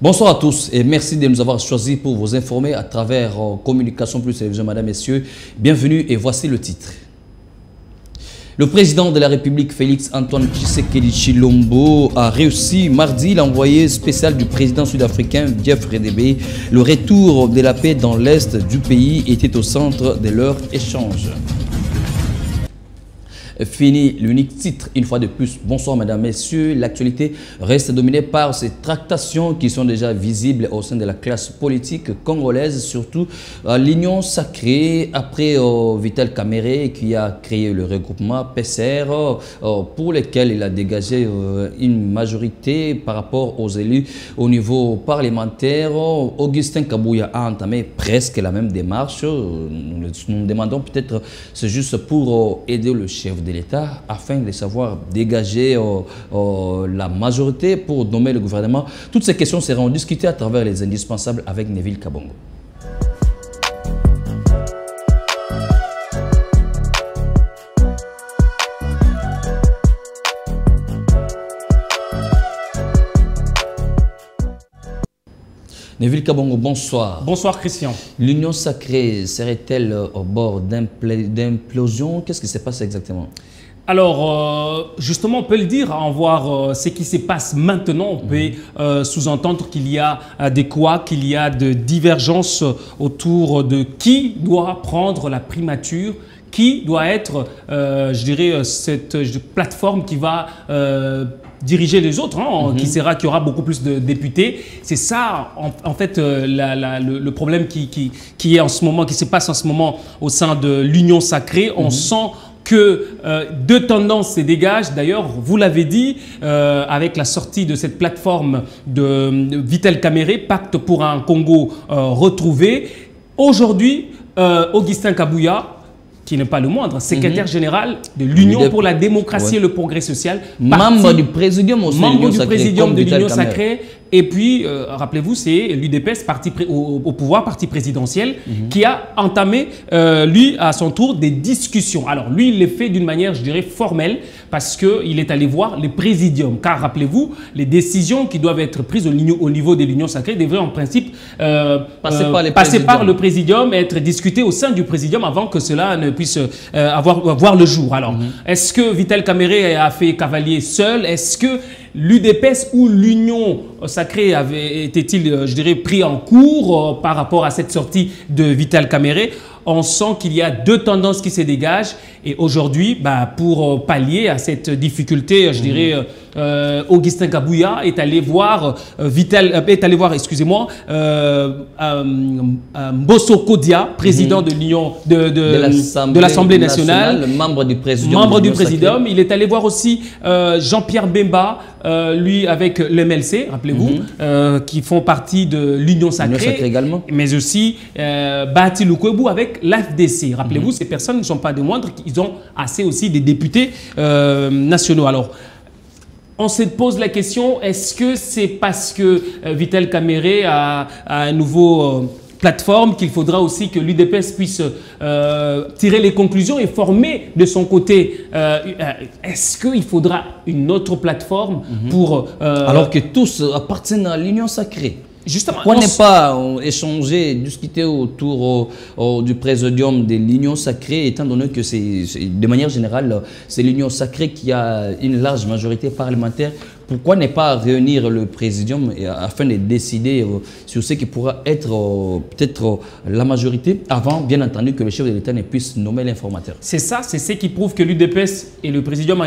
Bonsoir à tous et merci de nous avoir choisis pour vous informer à travers Communication Plus Télévision, Madame, Messieurs. Bienvenue et voici le titre. Le président de la République, Félix Antoine Tshisekedi Tshilombo, a réussi mardi l'envoyé spécial du président sud-africain Jeff Radebe. Le retour de la paix dans l'est du pays était au centre de leur échange. Fini l'unique titre, une fois de plus. Bonsoir mesdames, messieurs. L'actualité reste dominée par ces tractations qui sont déjà visibles au sein de la classe politique congolaise, surtout l'Union sacrée après Vital Kamerhe qui a créé le regroupement PCR pour lequel il a dégagé une majorité par rapport aux élus au niveau parlementaire. Augustin Kabouya a entamé presque la même démarche. Nous demandons peut-être c'est juste pour aider le chef de l'État afin de savoir dégager la majorité pour nommer le gouvernement. Toutes ces questions seront discutées à travers les indispensables avec Neville Kabongo. Neville Kabongo, bonsoir. Bonsoir Christian. L'Union sacrée serait-elle au bord d'implosion? Qu'est-ce qui se passe exactement? Alors, justement, on peut le dire, en voir ce qui se passe maintenant, on peut sous-entendre qu'il y a des couacs, qu'il y a de divergences autour de qui doit prendre la primature, qui doit être, je dirais, cette plateforme qui va diriger les autres, hein, qui aura beaucoup plus de députés. C'est ça, en fait, le problème qui est en ce moment, qui se passe en ce moment au sein de l'Union sacrée. On sent que deux tendances se dégagent. D'ailleurs, vous l'avez dit, avec la sortie de cette plateforme de Vital Kamerhe, Pacte pour un Congo retrouvé. Aujourd'hui, Augustin Kabouya, qui n'est pas le moindre, secrétaire général de l'Union pour la démocratie et le progrès social. Membre du présidium aussi. Membre du présidium de l'Union sacrée. Et puis, rappelez-vous, c'est l'UDPS, au pouvoir, parti présidentiel, qui a entamé, lui, à son tour, des discussions. Alors, lui, il les fait d'une manière, je dirais, formelle, parce qu'il est allé voir les présidiums. Car, rappelez-vous, les décisions qui doivent être prises au niveau de l'Union sacrée devraient, en principe, passer par le présidium et être discutées au sein du présidium avant que cela ne puisse voir le jour. Alors, est-ce que Vital Kamerhe a fait cavalier seul? Est-ce que l'UDPS ou l'Union sacrée était-il, je dirais, pris en cours par rapport à cette sortie de Vital Kamerhe? On sent qu'il y a deux tendances qui se dégagent. Et aujourd'hui, pour pallier à cette difficulté, je dirais, Augustin Kabouya est allé voir Mbosso Kodia, président de l'Union de l'Assemblée nationale, membre du présidium. Il est allé voir aussi Jean-Pierre Bemba, lui avec l'MLC, rappelez-vous, qui font partie de l'Union sacrée, également, mais aussi Bahati Lukwebo avec l'AFDC. Rappelez-vous, ces personnes ne sont pas des moindres, ils ont assez aussi des députés nationaux. Alors, on se pose la question, est-ce que c'est parce que Vital Kamerhe a un nouveau plateforme qu'il faudra aussi que l'UDPS puisse tirer les conclusions et former de son côté? Est-ce qu'il faudra une autre plateforme pour... alors que tous appartiennent à l'Union sacrée? justement, on n'est pas échangé, discuté autour du présidium de l'Union sacrée, étant donné que de manière générale, c'est l'Union sacrée qui a une large majorité parlementaire. Pourquoi ne pas réunir le présidium afin de décider sur ce qui pourra être peut-être la majorité avant, bien entendu, que le chef de l'État ne puisse nommer l'informateur? C'est ça, c'est ce qui prouve que l'UDPS et le présidium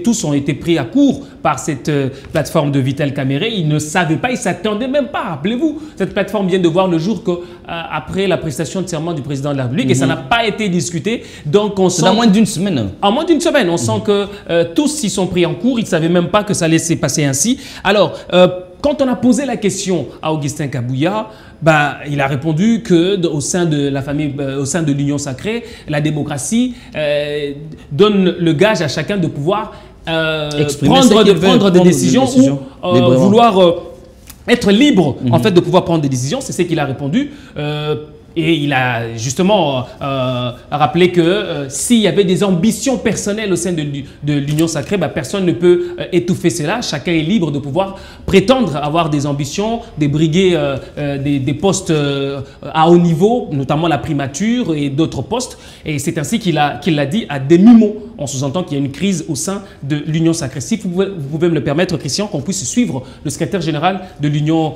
tous ont été pris à court par cette plateforme de Vital Kamerhe. Ils ne savaient pas, ils ne s'attendaient même pas. Rappelez-vous, cette plateforme vient de voir le jour après la prestation de serment du président de la République et ça n'a pas été discuté. Donc on sent... C'est en moins d'une semaine. En moins d'une semaine, on sent que tous s'y sont pris en cours. Ils ne savaient même pas que ça allait se passer ainsi. Alors, quand on a posé la question à Augustin Kabouya, il a répondu que au sein de la famille, au sein de l'Union sacrée, la démocratie donne le gage à chacun de pouvoir prendre des décisions ou vouloir être libre en fait de pouvoir prendre des décisions. C'est ce qu'il a répondu. Et il a justement rappelé que s'il y avait des ambitions personnelles au sein de l'Union sacrée, personne ne peut étouffer cela. Chacun est libre de pouvoir prétendre avoir des ambitions, de briguer des postes à haut niveau, notamment la primature et d'autres postes. Et c'est ainsi qu'il l'a dit à demi-mot. On sous-entend qu'il y a une crise au sein de l'Union sacrée. Si vous pouvez me le permettre, Christian, qu'on puisse suivre le secrétaire général de l'Union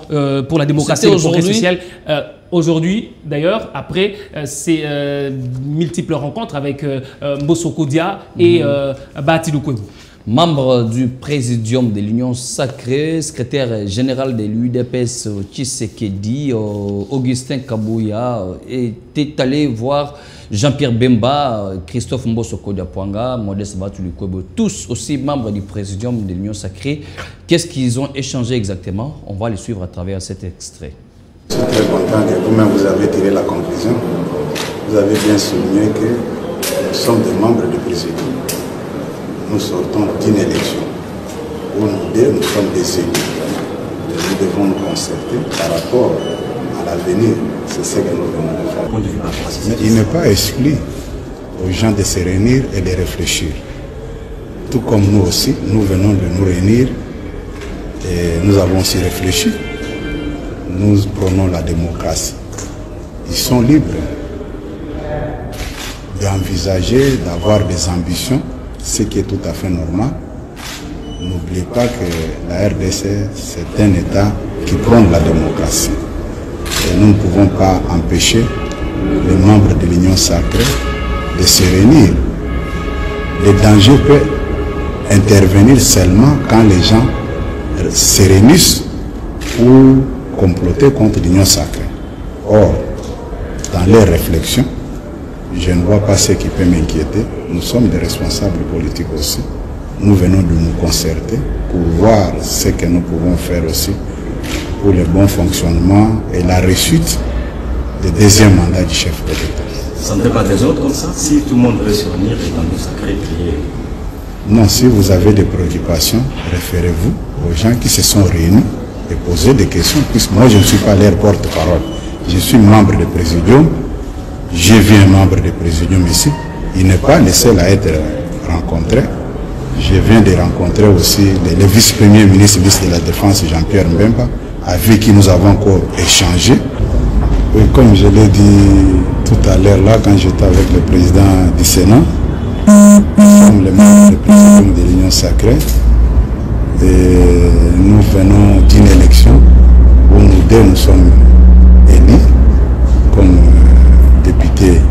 pour la démocratie et le progrès social. Aujourd'hui, d'ailleurs, après ces multiples rencontres avec Mbosso Kodia et Bahati Lukwebo. Membre du présidium de l'Union sacrée, secrétaire général de l'UDPS Tshisekedi, Augustin Kabouya, était allé voir Jean-Pierre Bemba, Christophe Mbosso Kodia Pwanga, Modeste Bahati Lukwebo, tous aussi membres du présidium de l'Union sacrée. Qu'est-ce qu'ils ont échangé exactement? On va les suivre à travers cet extrait. Je suis très content que vous-même vous avez tiré la conclusion. Vous avez bien souligné que nous sommes des membres du présidium. Nous sortons d'une élection où nous sommes des élus. Nous devons nous concerter par rapport à l'avenir. C'est ce que nous venons de faire. Mais il n'est pas exclu aux gens de se réunir et de réfléchir. Tout comme nous aussi, nous venons de nous réunir et nous avons aussi réfléchi. Nous prenons la démocratie. Ils sont libres d'envisager, d'avoir des ambitions, ce qui est tout à fait normal. N'oubliez pas que la RDC, c'est un État qui prône la démocratie. Et nous ne pouvons pas empêcher les membres de l'Union sacrée de se réunir. Le danger peut intervenir seulement quand les gens se réunissent pour comploter contre l'Union sacrée. Or, dans leurs réflexions, je ne vois pas ce qui peut m'inquiéter. Nous sommes des responsables politiques aussi. Nous venons de nous concerter pour voir ce que nous pouvons faire aussi pour le bon fonctionnement et la réussite du deuxième mandat du chef de l'État. Ça ne fait pas des autres comme ça? Si tout le monde veut se réunir et dans l'Union sacrée prier? Non, si vous avez des préoccupations, référez-vous aux gens qui se sont réunis et poser des questions, puisque moi je ne suis pas leur porte-parole. Je suis membre du présidium, j'ai vu un membre du présidium ici, il n'est pas le seul à être rencontré. Je viens de rencontrer aussi le vice-premier ministre de la Défense, Jean-Pierre Mbemba, avec qui nous avons encore échangé. Et comme je l'ai dit tout à l'heure là, quand j'étais avec le président du Sénat, nous sommes les membres du présidium de l'Union sacrée. Et nous venons d'une élection où nous deux nous sommes élus comme députés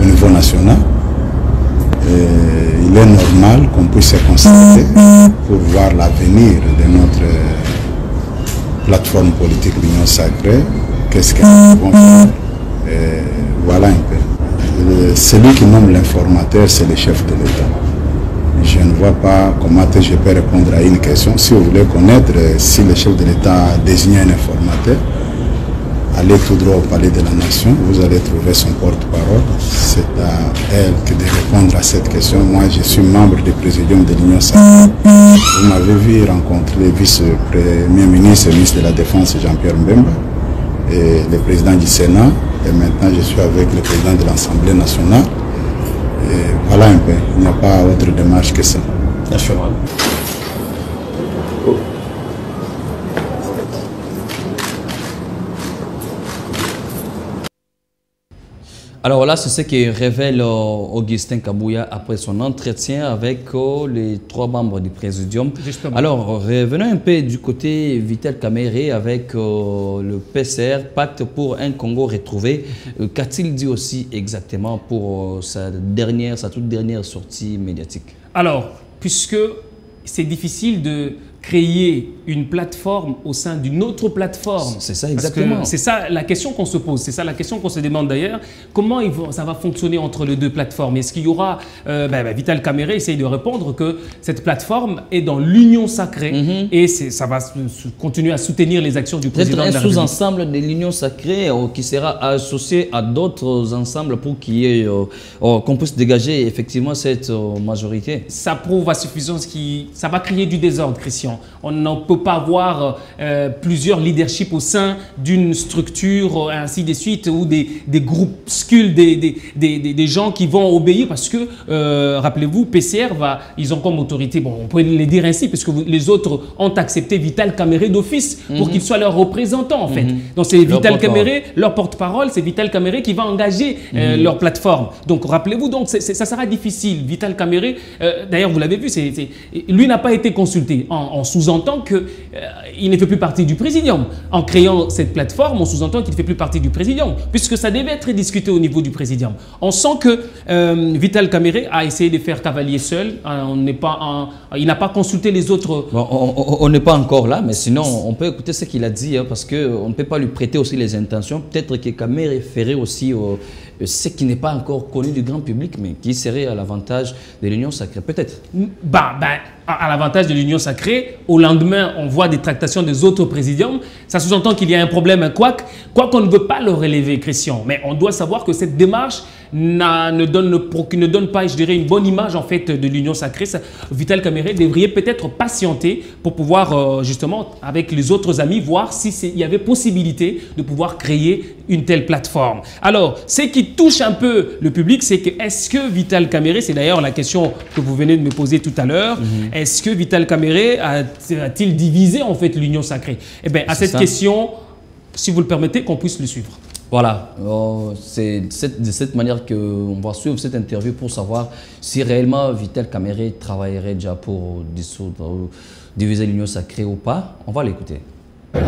au niveau national. Et il est normal qu'on puisse se concerter pour voir l'avenir de notre plateforme politique l'Union sacrée. Qu'est-ce que nous pouvons faire? Et voilà un peu. Celui qui nomme l'informateur, c'est le chef de l'État. Je ne vois pas comment je peux répondre à une question. Si vous voulez connaître si le chef de l'État a désigné un informateur, allez tout droit au palais de la Nation, vous allez trouver son porte-parole. C'est à elle de répondre à cette question. Moi, je suis membre du présidium de l'Union sacrée. Vous m'avez vu rencontrer le vice-premier ministre, le ministre de la Défense, Jean-Pierre Mbemba, et le président du Sénat. Et maintenant, je suis avec le président de l'Assemblée nationale. Et voilà un peu, il n'y a pas autre démarche que ça. Alors là, c'est ce que révèle Augustin Kabouya après son entretien avec les 3 membres du Présidium. Justement. Alors, revenons un peu du côté Vital Kamerhe avec le PCR, Pacte pour un Congo retrouvé. Qu'a-t-il dit aussi exactement pour sa toute dernière sortie médiatique? Alors, puisque c'est difficile de créer une plateforme au sein d'une autre plateforme. C'est ça, exactement. C'est ça la question qu'on se pose, c'est ça la question qu'on se demande d'ailleurs. Comment ça va fonctionner entre les 2 plateformes? Est-ce qu'il y aura... Vital Kamerhe essaye de répondre que cette plateforme est dans l'union sacrée et ça va continuer à soutenir les actions du président de la République. Peut-être un sous-ensemble de l'union sacrée qui sera associé à d'autres ensembles pour qu'on puisse dégager effectivement cette majorité. Ça prouve à suffisance ça va créer du désordre, Christian. On ne peut pas avoir plusieurs leaderships au sein d'une structure, ainsi de suite, ou des groupuscules, des gens qui vont obéir parce que, rappelez-vous, PCR, ils ont comme autorité, bon, on peut les dire ainsi, parce que les autres ont accepté Vital Kamerhe d'office pour qu'il soit leur représentant, en fait. Donc c'est Vital Kamerhe, leur porte-parole, c'est Vital Kamerhe qui va engager leur plateforme. Donc rappelez-vous, donc ça sera difficile. Vital Kamerhe, d'ailleurs, vous l'avez vu, lui n'a pas été consulté. On sous-entend qu'il ne fait plus partie du Présidium. En créant cette plateforme, on sous-entend qu'il ne fait plus partie du Présidium, puisque ça devait être discuté au niveau du Présidium. On sent que Vital Kamerhe a essayé de faire cavalier seul. Il n'a pas consulté les autres. Bon, on n'est pas encore là, mais sinon, on peut écouter ce qu'il a dit, parce qu'on ne peut pas lui prêter aussi les intentions. Peut-être que Kamerhe ferait aussi ce qui n'est pas encore connu du grand public, mais qui serait à l'avantage de l'union sacrée, peut-être. À l'avantage de l'union sacrée, au lendemain, on voit des tractations des autres présidiums. Ça sous-entend qu'il y a un problème, quoi qu'on ne veut pas le relever, Christian. Mais on doit savoir que cette démarche ne donne pas, je dirais, une bonne image en fait de l'union sacrée. Vital Kamerhe devrait peut-être patienter pour pouvoir justement, avec les autres amis, voir s'il y avait possibilité de pouvoir créer une telle plateforme. Alors, ce qui touche un peu le public, c'est que est-ce que Vital Kamerhe, c'est d'ailleurs la question que vous venez de me poser tout à l'heure, est-ce que Vital Kamerhe a-t-il divisé en fait l'union sacrée? Eh bien, à cette question, si vous le permettez, qu'on puisse le suivre. Voilà, c'est de cette manière qu'on va suivre cette interview pour savoir si réellement Vital Kamerhe travaillerait déjà pour dissoudre ou diviser l'union sacrée ou pas. On va l'écouter.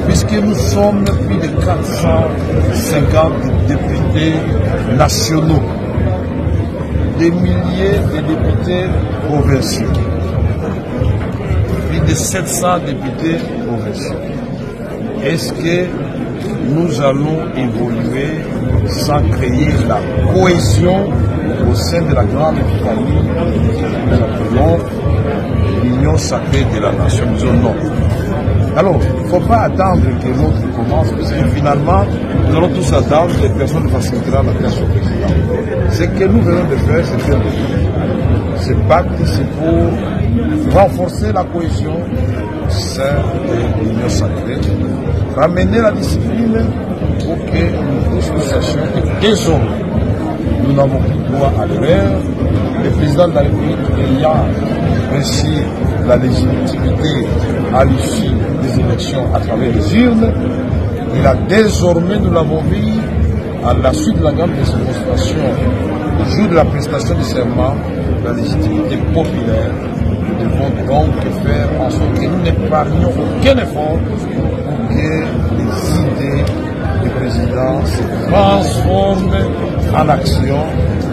Puisque nous sommes plus de 450 députés nationaux, des milliers de députés provinciaux, plus de 700 députés provinciaux. Est-ce que nous allons évoluer sans créer la cohésion au sein de la grande famille que nous appelons l'union sacrée de la nation? Nous disons non. Alors, il ne faut pas attendre que l'autre commence, parce que finalement, nous allons tous attendre que personne ne facilitera la tâche au président. Ce que nous venons de faire, c'est faire ce pacte, c'est pour renforcer la cohésion au sein de l'union sacrée, ramener la discipline pour que nous tous nous sachions que désormais, nous n'avons plus droit à l'erreur. Le président de la République ayant reçu la légitimité à l'issue des élections à travers les urnes, il a désormais, nous l'avons vu, à la suite de la grande démonstration, le jour de la prestation du serment, la légitimité populaire. Nous devons donc faire en sorte que nous n'épargnions aucun effort pour que les idées du président se transforment en action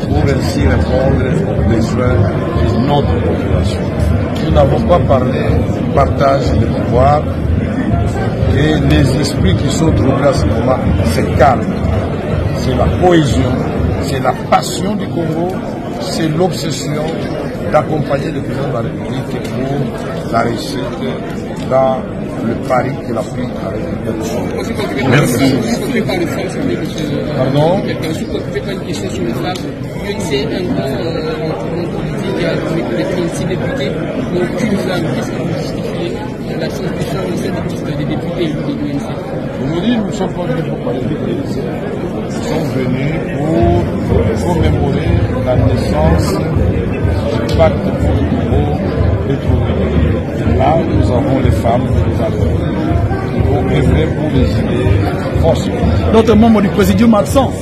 pour ainsi répondre aux besoins de notre population. Nous n'avons pas parlé du partage de pouvoir et les esprits qui sont troublés à ce moment se calment. C'est la cohésion, c'est la passion du Congo, c'est l'obsession d'accompagner le président de la République pour la réussite dans le pari qu'il a pris avec le peuple. Merci. Pardon? Vous me dites, nous ne sommes pas venus pour parler de l'UNC. Nous sommes venus pour commémorer la naissance du pacte pour le Congo retrouvé. Là, nous avons les femmes et les adultes qui vont œuvrer pour les idées forcément. D'autres membres du présidium absents.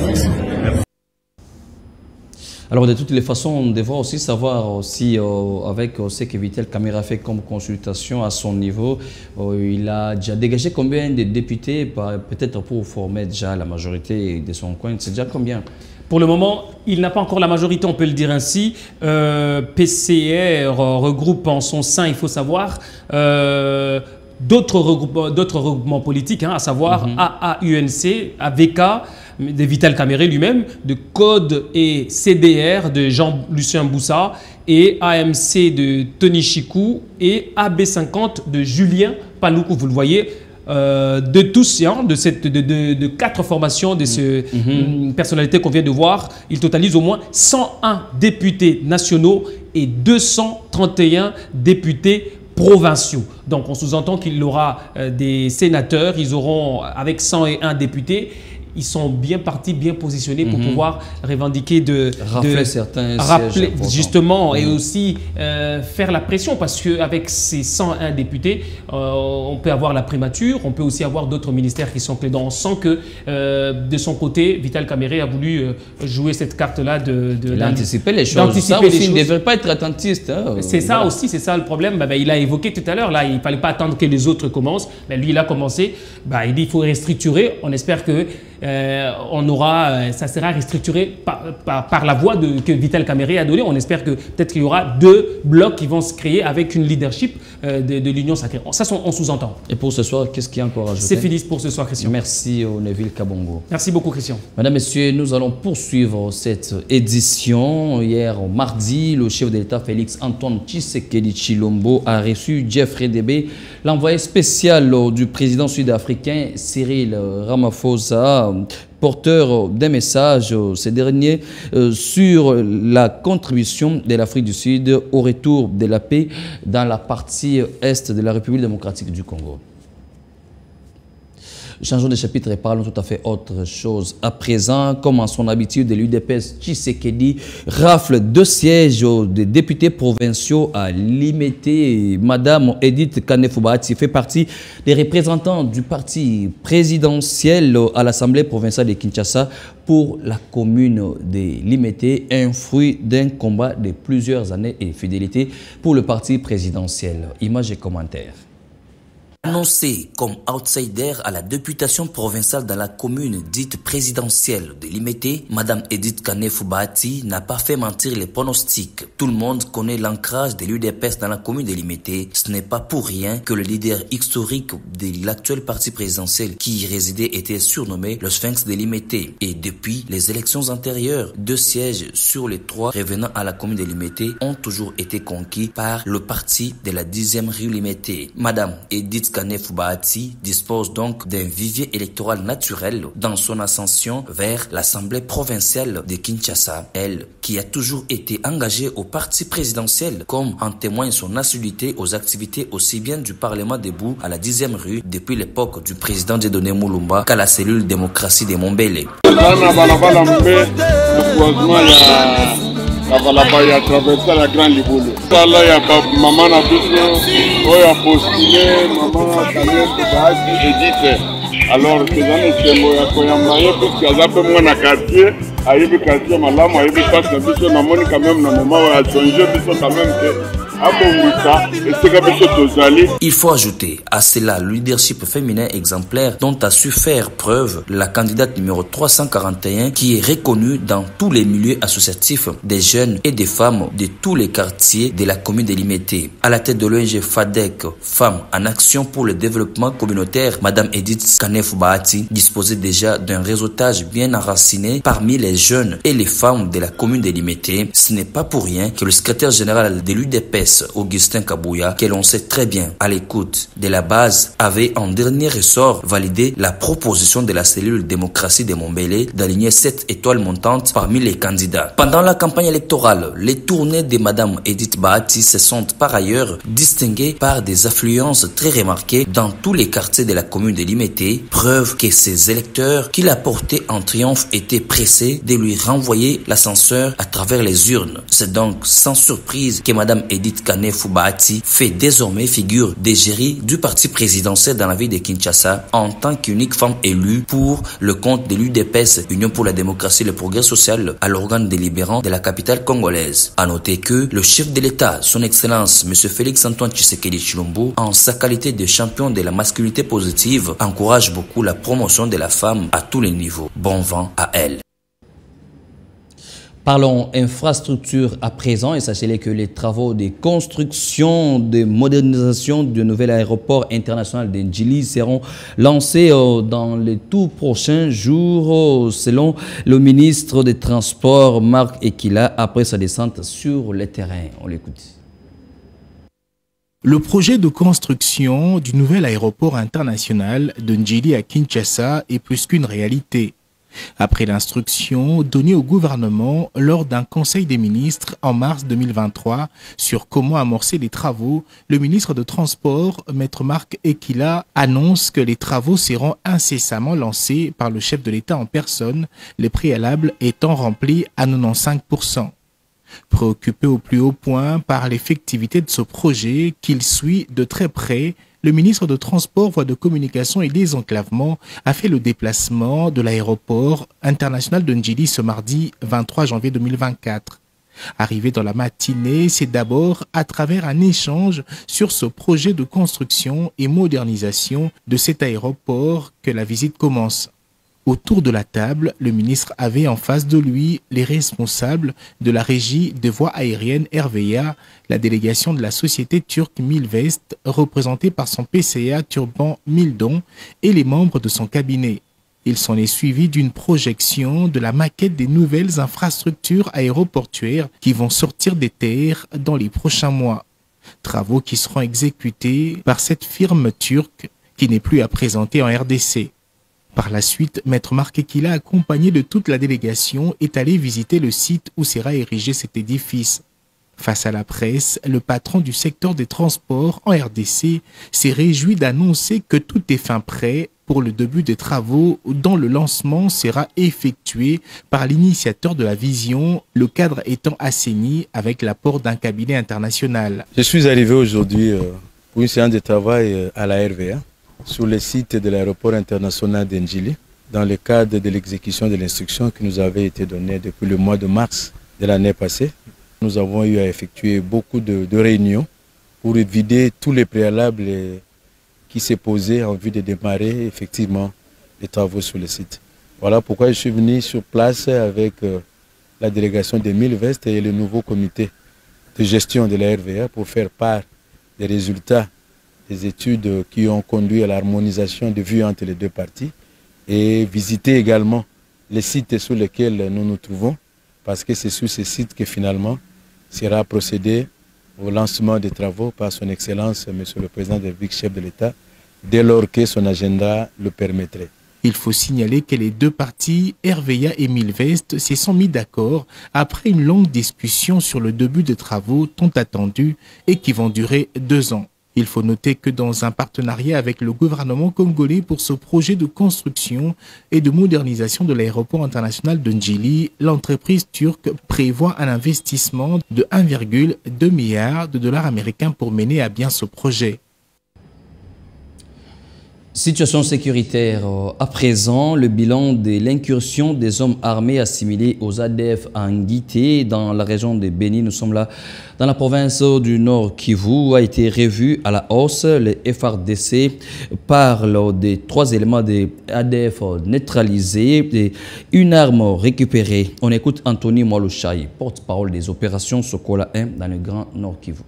Alors, de toutes les façons, on devra aussi savoir aussi, avec ce que Vital Kamerhe a fait comme consultation à son niveau, il a déjà dégagé combien de députés, peut-être pour former déjà la majorité de son coin, c'est déjà combien? Pour le moment, il n'a pas encore la majorité, on peut le dire ainsi. PCR regroupe en son sein, il faut savoir, d'autres regroupements politiques, hein, à savoir AAUNC, AVK, de Vital Kamerhe lui-même, de CODE et CDR de Jean-Lucien Boussa, et AMC de Tony Chikou et AB50 de Julien Paloukou. Vous le voyez, de tous, hein, de 4 formations de ces personnalités qu'on vient de voir, il totalise au moins 101 députés nationaux et 231 députés provinciaux. Donc on sous-entend qu'il aura des sénateurs, ils auront avec 101 députés, ils sont bien partis, bien positionnés pour pouvoir revendiquer rafler certains sièges justement, et aussi faire la pression, parce qu'avec ces 101 députés, on peut avoir la primature, on peut aussi avoir d'autres ministères qui sont clés. Donc on sent que de son côté, Vital Kamerhe a voulu jouer cette carte-là d'anticiper les choses. Ça aussi, il ne devrait pas être attentiste. Hein, c'est ça aussi, c'est ça le problème. Il a évoqué tout à l'heure, là, il ne fallait pas attendre que les autres commencent. Mais lui, il a commencé. Il dit qu'il faut restructurer. On espère que ça sera restructuré par la voie que Vital Kamerhe a donnée. On espère que peut-être qu'il y aura 2 blocs qui vont se créer avec une leadership de l'Union sacrée. Ça, on sous-entend. Et pour ce soir, qu'est-ce qu'il y a encore à ajouter? C'est fini pour ce soir, Christian. Merci au Neville Kabongo. Merci beaucoup, Christian. Mesdames, Messieurs, nous allons poursuivre cette édition. Hier, mardi, le chef de l'État Félix Antoine Tshisekedi Tshilombo a reçu Jeffrey Debé, l'envoyé spécial du président sud-africain Cyril Ramaphosa, porteur d'un message, ces derniers, sur la contribution de l'Afrique du Sud au retour de la paix dans la partie est de la République démocratique du Congo. Changeons de chapitre et parlons tout à fait autre chose. À présent, comme en son habitude, l'UDPS Tshisekedi rafle 2 sièges des députés provinciaux à Limete. Madame Edith Kanefou-Bahati fait partie des représentants du parti présidentiel à l'Assemblée provinciale de Kinshasa pour la commune de Limete, un fruit d'un combat de plusieurs années et fidélité pour le parti présidentiel. Images et commentaires. Annoncée comme outsider à la députation provinciale dans la commune dite présidentielle de Limete, Madame Edith Kanefou-Bahati n'a pas fait mentir les pronostics. Tout le monde connaît l'ancrage de l'UDPS dans la commune de Limete. Ce n'est pas pour rien que le leader historique de l'actuel parti présidentiel qui y résidait était surnommé le Sphinx de Limete. Et depuis les élections antérieures, 2 sièges sur les 3 revenant à la commune de Limete ont toujours été conquis par le parti de la 10e rue Limete. Madame Edith Kanefou-Bahati dispose donc d'un vivier électoral naturel dans son ascension vers l'Assemblée provinciale de Kinshasa. Elle, qui a toujours été engagée au parti présidentiel, comme en témoigne son assiduité aux activités aussi bien du Parlement debout à la 10e rue depuis l'époque du président Dieudonné Moulumba qu'à la cellule démocratie de Mombele. Il a traversé la grande Liboulou. Là, il y a maman a postulé, maman a Edith. Alors, ces années, c'est parce qu'il y a un peu moins de quartier, il y a un quartier, maman, il y a un quartier, maman, quand même, maman, il y a quand même que il faut ajouter à cela le leadership féminin exemplaire dont a su faire preuve la candidate numéro 341 qui est reconnue dans tous les milieux associatifs des jeunes et des femmes de tous les quartiers de la commune de Limete. À la tête de l'ONG FADEC, Femmes en Action pour le Développement Communautaire, Madame Edith Kanefou-Bahati disposait déjà d'un réseautage bien enraciné parmi les jeunes et les femmes de la commune de Limete. Ce n'est pas pour rien que le secrétaire général de l'UDPS, Augustin Kabouya, que l'on sait très bien à l'écoute de la base, avait en dernier ressort validé la proposition de la cellule démocratie de Mombele d'aligner 7 étoiles montantes parmi les candidats. Pendant la campagne électorale, les tournées de Madame Edith Bahati se sont par ailleurs distinguées par des affluences très remarquées dans tous les quartiers de la commune de Limete, preuve que ces électeurs qui la portaient en triomphe étaient pressés demandé de lui renvoyer l'ascenseur à travers les urnes. C'est donc sans surprise que Mme Edith Kanefou Bahati fait désormais figure d'égérie du parti présidentiel dans la ville de Kinshasa en tant qu'unique femme élue pour le compte de l'UDPS, Union pour la démocratie et le progrès social, à l'organe délibérant de la capitale congolaise. À noter que le chef de l'État, son Excellence M. Félix Antoine Tshisekedi Tshilombo, en sa qualité de champion de la masculinité positive, encourage beaucoup la promotion de la femme à tous les niveaux. Bon vent à elle. Parlons infrastructure à présent et sachez que les travaux de construction, de modernisation du nouvel aéroport international de Ndjili seront lancés dans les tout prochains jours, selon le ministre des Transports, Marc Ekila, après sa descente sur le terrain. On l'écoute. Le projet de construction du nouvel aéroport international de Ndjili à Kinshasa est plus qu'une réalité. Après l'instruction donnée au gouvernement lors d'un conseil des ministres en mars 2023 sur comment amorcer les travaux, le ministre de Transport, Maître Marc Ekila, annonce que les travaux seront incessamment lancés par le chef de l'État en personne, les préalables étant remplis à 95%. Préoccupé au plus haut point par l'effectivité de ce projet qu'il suit de très près, le ministre de Transport, Voies de Communication et Désenclavement a fait le déplacement de l'aéroport international de Ndjili ce mardi 23 janvier 2024. Arrivé dans la matinée, c'est d'abord à travers un échange sur ce projet de construction et modernisation de cet aéroport que la visite commence. Autour de la table, le ministre avait en face de lui les responsables de la régie des voies aériennes RVA, la délégation de la société turque Milvest, représentée par son PCA Turban Mildon, et les membres de son cabinet. Il s'en est suivi d'une projection de la maquette des nouvelles infrastructures aéroportuaires qui vont sortir des terres dans les prochains mois. Travaux qui seront exécutés par cette firme turque qui n'est plus à présenter en RDC. Par la suite, Maître Marc Ekila, accompagné de toute la délégation, est allé visiter le site où sera érigé cet édifice. Face à la presse, le patron du secteur des transports en RDC s'est réjoui d'annoncer que tout est fin prêt pour le début des travaux dont le lancement sera effectué par l'initiateur de la vision, le cadre étant assaini avec l'apport d'un cabinet international. Je suis arrivé aujourd'hui pour une séance de travail à la RVA. Sur le site de l'aéroport international de Ndjili, dans le cadre de l'exécution de l'instruction qui nous avait été donnée depuis le mois de mars de l'année passée. Nous avons eu à effectuer beaucoup de réunions pour vider tous les préalables qui s'est posé en vue de démarrer effectivement les travaux sur le site. Voilà pourquoi je suis venu sur place avec la délégation de Milvest et le nouveau comité de gestion de la RVA pour faire part des résultats des études qui ont conduit à l'harmonisation des vues entre les deux parties et visiter également les sites sur lesquels nous nous trouvons parce que c'est sur ces sites que finalement sera procédé au lancement des travaux par son Excellence, Monsieur le Président de la République, chef de l'État, dès lors que son agenda le permettrait. Il faut signaler que les deux parties, RVA et Milvest, se sont mis d'accord après une longue discussion sur le début des travaux tant attendus et qui vont durer 2 ans. Il faut noter que dans un partenariat avec le gouvernement congolais pour ce projet de construction et de modernisation de l'aéroport international de Ndjili, l'entreprise turque prévoit un investissement de 1,2 milliard de dollars américains pour mener à bien ce projet. Situation sécuritaire à présent, le bilan de l'incursion des hommes armés assimilés aux ADF à Nguité dans la région de Béni, nous sommes là dans la province du Nord Kivu, a été revu à la hausse. Les FRDC parlent des 3 éléments des ADF neutralisés et une arme récupérée. On écoute Anthony Mwalushayi, porte-parole des opérations Sokola 1 dans le Grand Nord Kivu.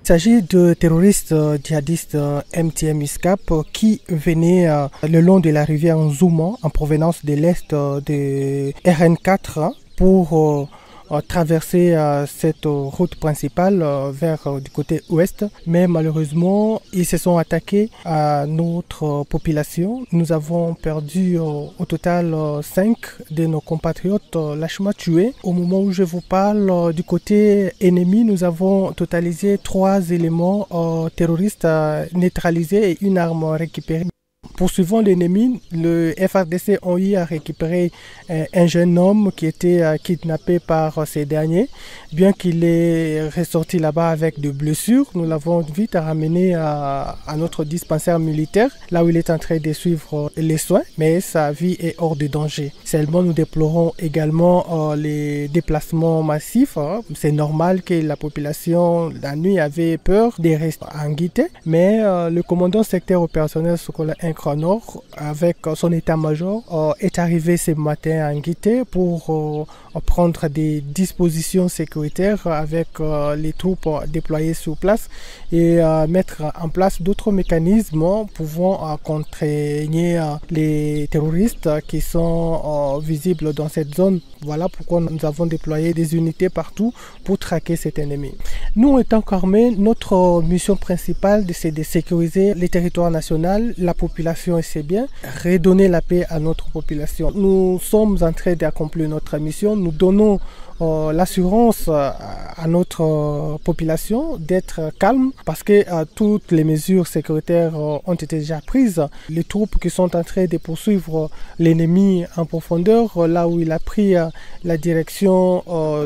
Il s'agit de terroristes djihadistes MTM ISCAP qui venaient le long de la rivière Nzouma en provenance de l'est de RN4 pour traverser cette route principale vers du côté ouest. Mais malheureusement, ils se sont attaqués à notre population. Nous avons perdu au total 5 de nos compatriotes lâchement tués. Au moment où je vous parle, du côté ennemi, nous avons totalisé 3 éléments terroristes neutralisés et une arme récupérée. poursuivant l'ennemi, le FARDC ont eu à récupérer un jeune homme qui était kidnappé par ces derniers. Bien qu'il est ressorti là-bas avec des blessures, nous l'avons vite ramené à notre dispensaire militaire, là où il est en train de suivre les soins, mais sa vie est hors de danger. Seulement, nous déplorons également les déplacements massifs. C'est normal que la population, la nuit, avait peur des restes en Guité, mais le commandant secteur opérationnel Sokola 1 Nord, avec son état-major, est arrivé ce matin en Guité pour prendre des dispositions sécuritaires avec les troupes déployées sur place et mettre en place d'autres mécanismes pouvant contraigner les terroristes qui sont visibles dans cette zone. Voilà pourquoi nous avons déployé des unités partout pour traquer cet ennemi. Nous, étant qu'armés, notre mission principale, c'est de sécuriser les territoires nationaux, la population et ses biens, redonner la paix à notre population. Nous sommes en train d'accomplir notre mission. Nous donnons l'assurance à notre population d'être calme parce que toutes les mesures sécuritaires ont été déjà prises. Les troupes qui sont en train de poursuivre l'ennemi en profondeur, là où il a pris la direction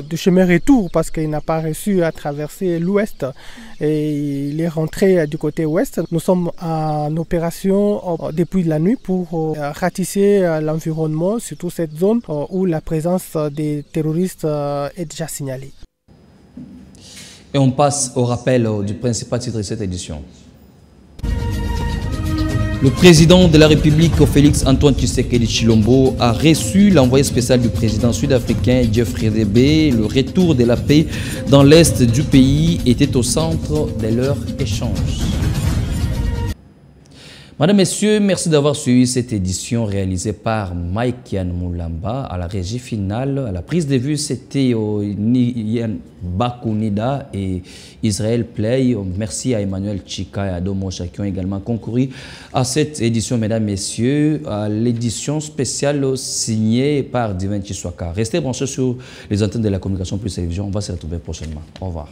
du chemin retour parce qu'il n'a pas réussi à traverser l'ouest et il est rentré du côté ouest. Nous sommes en opération depuis la nuit pour ratisser l'environnement, surtout cette zone où la présence des terroristes est déjà signalée. Et on passe au rappel du principal titre de cette édition. Le président de la République, Félix Antoine Tshisekedi Tshilombo, a reçu l'envoyé spécial du président sud-africain Geoffrey Debe. Le retour de la paix dans l'est du pays était au centre de leur échange. Madame, Messieurs, merci d'avoir suivi cette édition réalisée par Mike Yann Moulamba. À la régie finale, à la prise de vue, c'était Niyan Bakounida et Israël Play. Merci à Emmanuel Chika et à Domocha qui ont également concouru à cette édition, mesdames, messieurs, à l'édition spéciale signée par Divin Chiswaka. Restez branchés sur les antennes de la communication plus télévision. On va se retrouver prochainement. Au revoir.